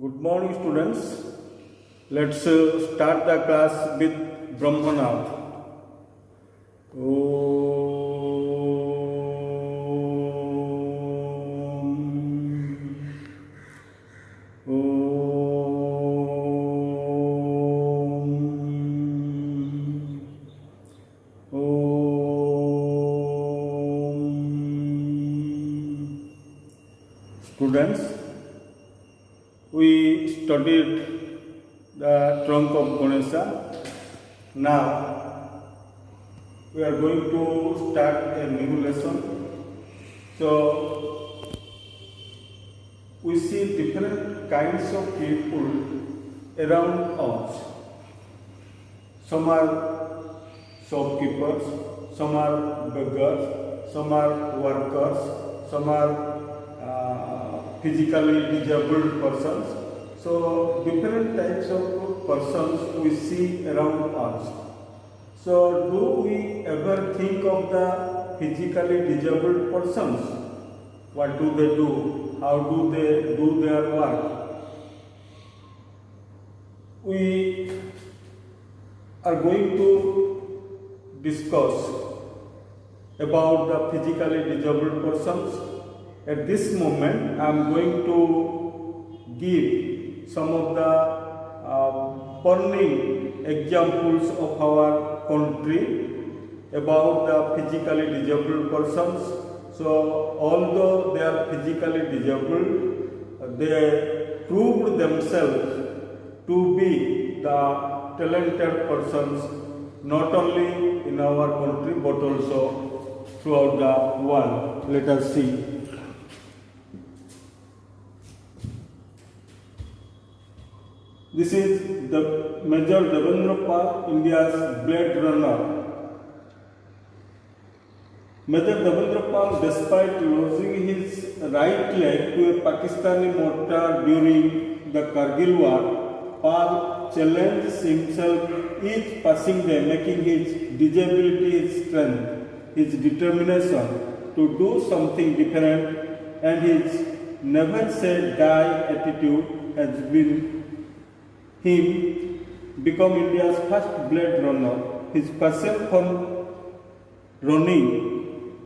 Good morning, students. Let's start the class with Brahmanath. Students, we studied the trunk of Ganesha. Now we are going to start a new lesson. So we see different kinds of people around us. Some are shopkeepers, some are beggars, some are workers, some are physically disabled persons. So different types of persons we see around us. So do we ever think of the physically disabled persons? What do they do? How do they do their work? We are going to discuss about the physically disabled persons. At this moment, I am going to give some of the burning examples of our country about the physically disabled persons. So, although they are physically disabled, they proved themselves to be the talented persons not only in our country but also throughout the world. Let us see. This is the Major Devendra Pal, India's Blade Runner. Major Devendra Pal, despite losing his right leg to a Pakistani mortar during the Kargil war, Pal challenged himself each passing day, making his disability his strength, his determination to do something different, and his never say die attitude has been him become India's first blade runner. His passion for running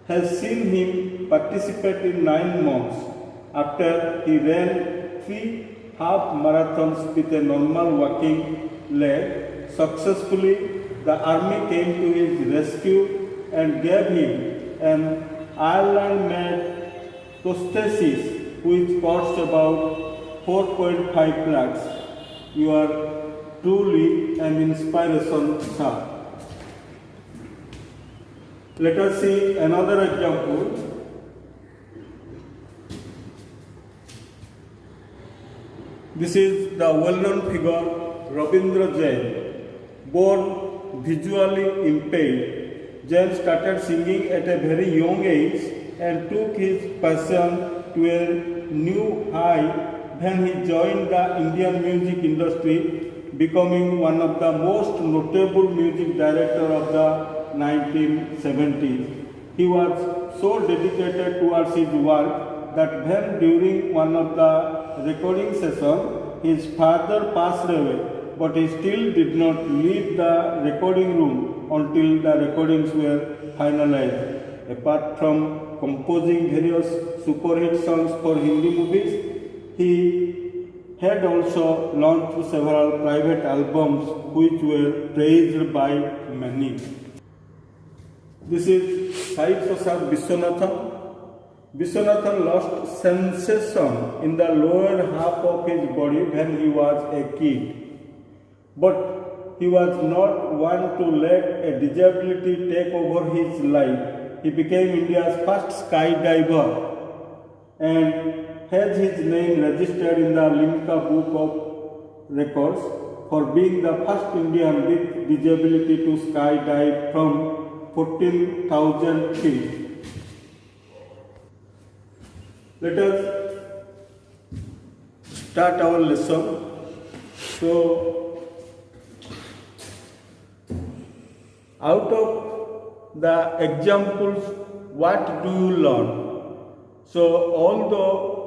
has seen him participate in 9 months. After he ran 3 half marathons with a normal walking leg successfully, the army came to his rescue and gave him an Ireland-made prosthesis which cost about 4.5 lakhs. You are truly an inspiration, sir. Let us see another example. This is the well-known figure Rabindra Jain. Born visually impaired, Jain started singing at a very young age and took his passion to a new high when he joined the Indian music industry, becoming one of the most notable music directors of the 1970s. He was so dedicated towards his work that when during one of the recording sessions, his father passed away, but he still did not leave the recording room until the recordings were finalized. Apart from composing various superhit songs for Hindi movies, he had also launched several private albums which were praised by many. This is Sai Prasad Viswanathan. Viswanathan lost sensation in the lower half of his body when he was a kid. But he was not one to let a disability take over his life. He became India's first skydiver and has his name registered in the Limca Book of Records for being the first Indian with disability to skydive from 14,000 feet. Let us start our lesson. So, out of the examples, what do you learn? So, although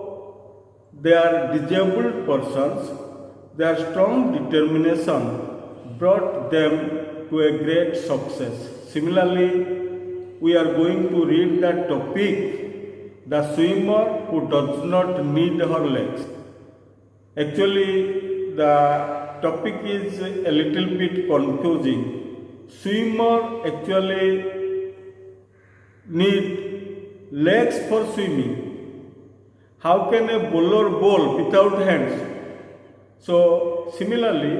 They are disabled persons. Their strong determination brought them to a great success. Similarly, we are going to read the topic, the swimmer who does not need her legs. Actually, the topic is a little bit confusing. Swimmer actually need legs for swimming. How can a bowler bowl without hands? So similarly,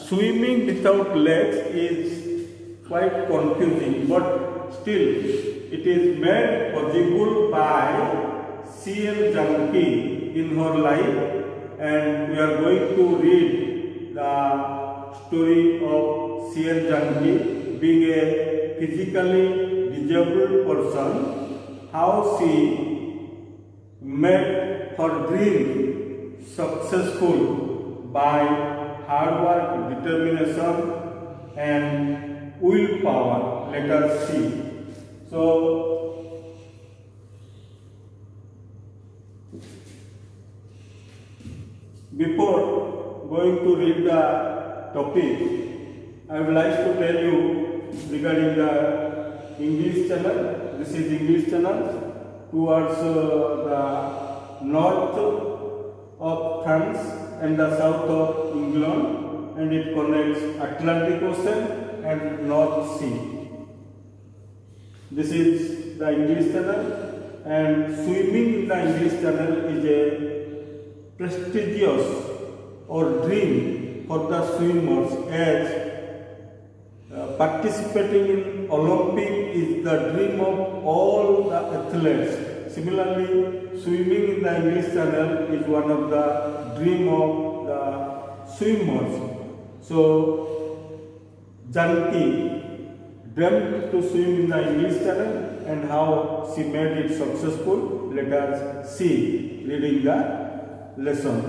swimming without legs is quite confusing, but still it is made possible by C.L. Janki in her life, and we are going to read the story of C.L. Janki being a physically disabled person, how she made her dream successful by hard work, determination and willpower. Let us see. So, before going to read the topic, I would like to tell you regarding the English channel. This is English channel towards the north of France and the south of England, and it connects Atlantic Ocean and North Sea. This is the English channel, and swimming in the English channel is a prestigious or dream for the swimmers, as participating in Olympic is the dream of all the athletes. Similarly, swimming in the English Channel is one of the dream of the swimmers. So, Janki dreamt to swim in the English Channel, and how she made it successful. Let us see reading the lesson.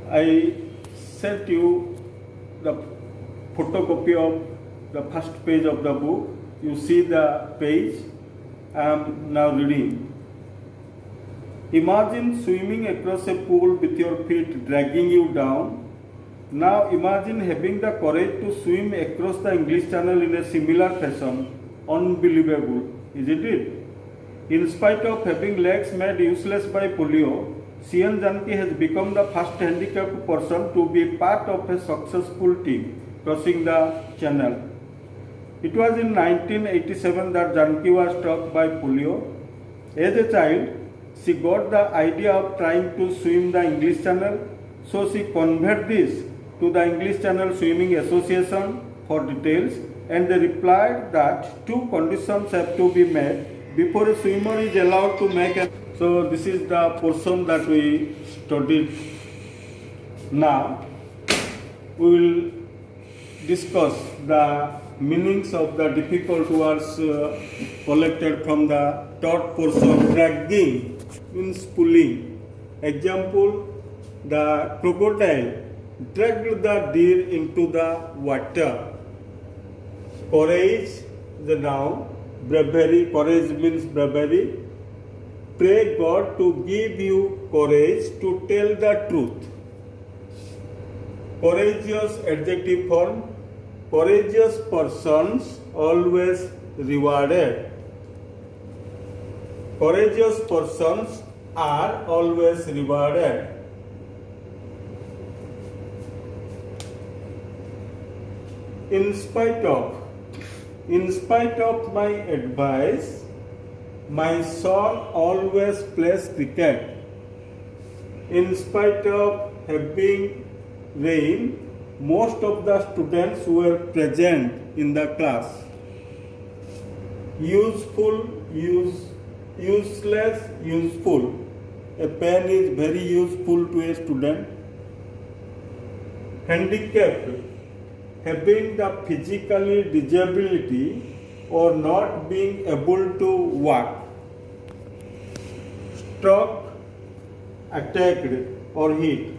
I sent you the photocopy of the first page of the book. You see the page. I am now reading. Imagine swimming across a pool with your feet dragging you down. Now imagine having the courage to swim across the English Channel in a similar fashion. Unbelievable, isn't it? In spite of having legs made useless by polio, C.L. Janki has become the first handicapped person to be part of a successful team crossing the channel. It was in 1987 that Janki was struck by polio. As a child, she got the idea of trying to swim the English Channel, so she conveyed this to the English Channel Swimming Association for details, and they replied that two conditions have to be met before a swimmer is allowed to make a. So this is the portion that we studied. Now we will discuss the meanings of the difficult words collected from the third portion. Dragging means pulling. Example: the crocodile dragged the deer into the water. Courage, the noun. Bravery, courage means bravery. Pray God to give you courage to tell the truth. Courageous, adjective form. Courageous persons always rewarded. Courageous persons are always rewarded. In spite of my advice, my son always plays cricket. In spite of having rain, most of the students were present in the class. Useful, useless, useful. A pen is very useful to a student. Handicapped, having the physically disability or not being able to walk. Struck, attacked or hit.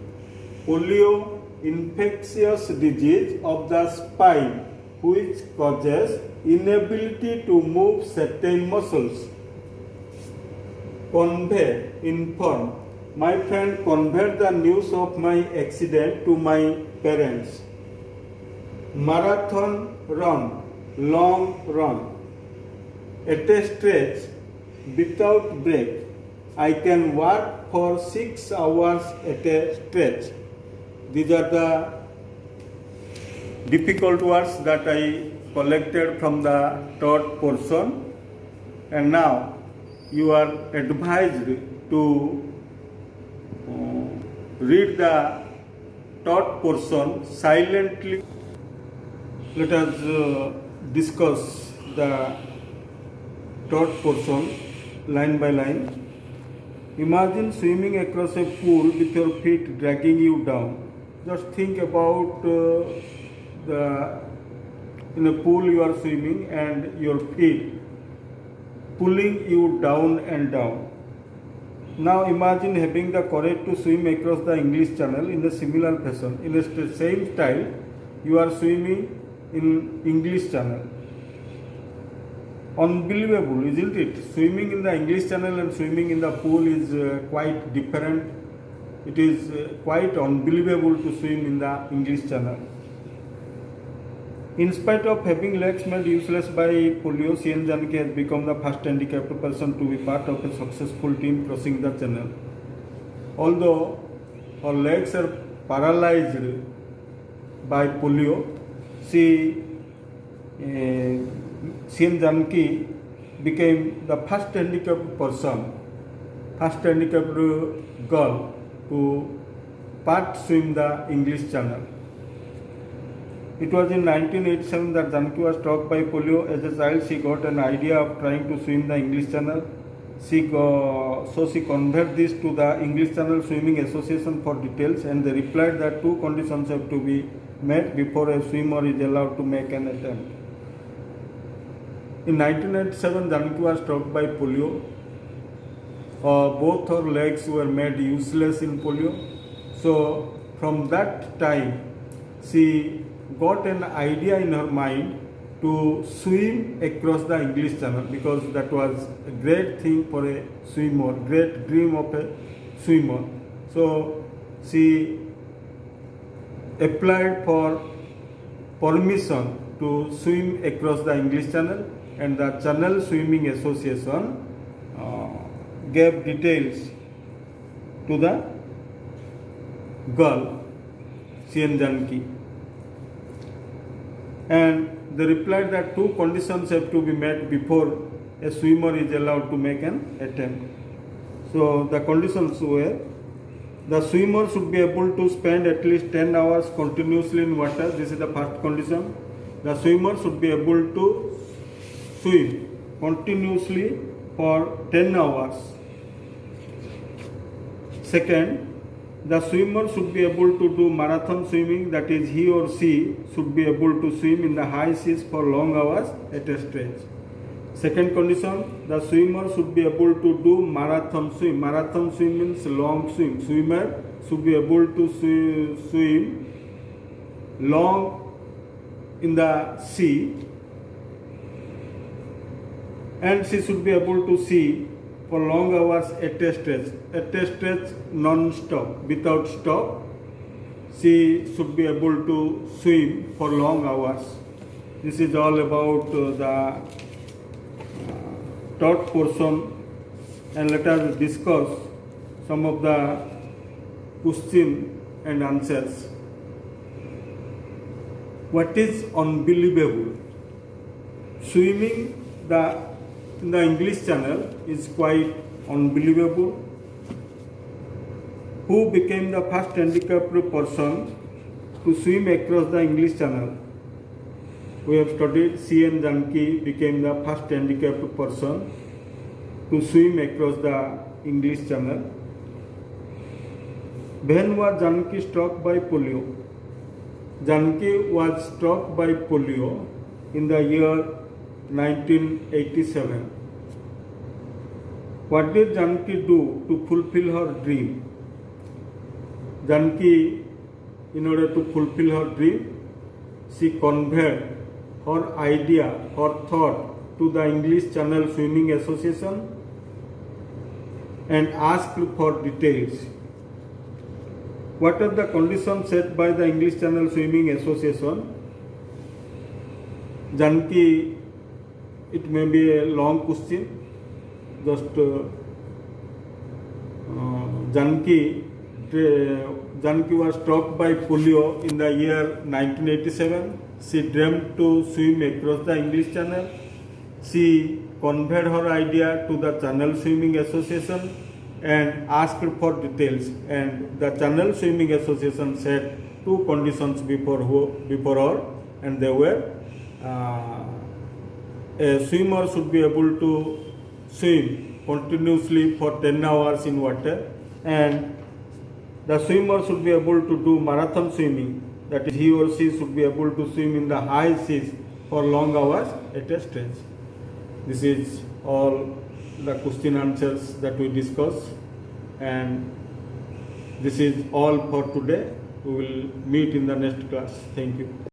Polio, infectious disease of the spine which causes inability to move certain muscles. inform. My friend conveyed the news of my accident to my parents. Marathon run, long run. At a stretch, without break, I can work for 6 hours at a stretch. These are the difficult words that I collected from the third portion, and now you are advised to read the third portion silently. Let us discuss the third portion line by line. Imagine swimming across a pool with your feet dragging you down. Just think about in a pool you are swimming and your feet pulling you down and down. Now imagine having the courage to swim across the English Channel in a similar fashion. In the same style, you are swimming in English Channel. Unbelievable, isn't it? Swimming in the English Channel and swimming in the pool is quite different. It is quite unbelievable to swim in the English Channel. In spite of having legs made useless by polio, C.N. Janaki has become the first handicapped person to be part of a successful team crossing the channel. Although her legs are paralyzed by polio, C.N. Janaki became the first handicapped person, first handicapped girl to part swim the English Channel. It was in 1987 that Janaki was struck by polio. As a child, she got an idea of trying to swim the English Channel. So she conveyed this to the English Channel Swimming Association for details, and they replied that 2 conditions have to be met before a swimmer is allowed to make an attempt. In 1997, Janaki was struck by polio. Both her legs were made useless in polio. So from that time, she got an idea in her mind to swim across the English Channel, because that was a great thing for a swimmer, great dream of a swimmer. So she applied for permission to swim across the English Channel, and the Channel Swimming Association gave details to the girl, C.N. Janaki. And they replied that 2 conditions have to be met before a swimmer is allowed to make an attempt. So the conditions were: the swimmer should be able to spend at least 10 hours continuously in water. This is the first condition. The swimmer should be able to swim continuously for 10 hours. Second, the swimmer should be able to do marathon swimming, that is, he or she should be able to swim in the high seas for long hours at a stretch. Second condition, the swimmer should be able to do marathon swim. Marathon swim means long swim. Swimmer should be able to swim long in the sea, and she should be able to see for long hours at a stretch non-stop, without stop. She should be able to swim for long hours. This is all about the third portion, and let us discuss some of the questions and answers. What is unbelievable? Swimming in the English Channel is quite unbelievable. Who became the first handicapped person to swim across the English Channel? We have studied C.N. Janaki became the first handicapped person to swim across the English Channel. When was Janaki struck by polio? Janaki was struck by polio in the year 1987. What did Janaki do to fulfill her dream? Janaki, in order to fulfill her dream, she conveyed her idea, her thought to the English Channel Swimming Association, and asked for details. What are the conditions set by the English Channel Swimming Association? Janki, it may be a long question. Just Janki was struck by polio in the year 1987. She dreamed to swim across the English Channel. She conveyed her idea to the Channel Swimming Association and asked for details. And the Channel Swimming Association set two conditions before her, and they were a swimmer should be able to swim continuously for 10 hours in water, and the swimmer should be able to do marathon swimming, that is, he or she should be able to swim in the high seas for long hours at a stretch. This is all the question answers that we discussed, and this is all for today. We will meet in the next class. Thank you.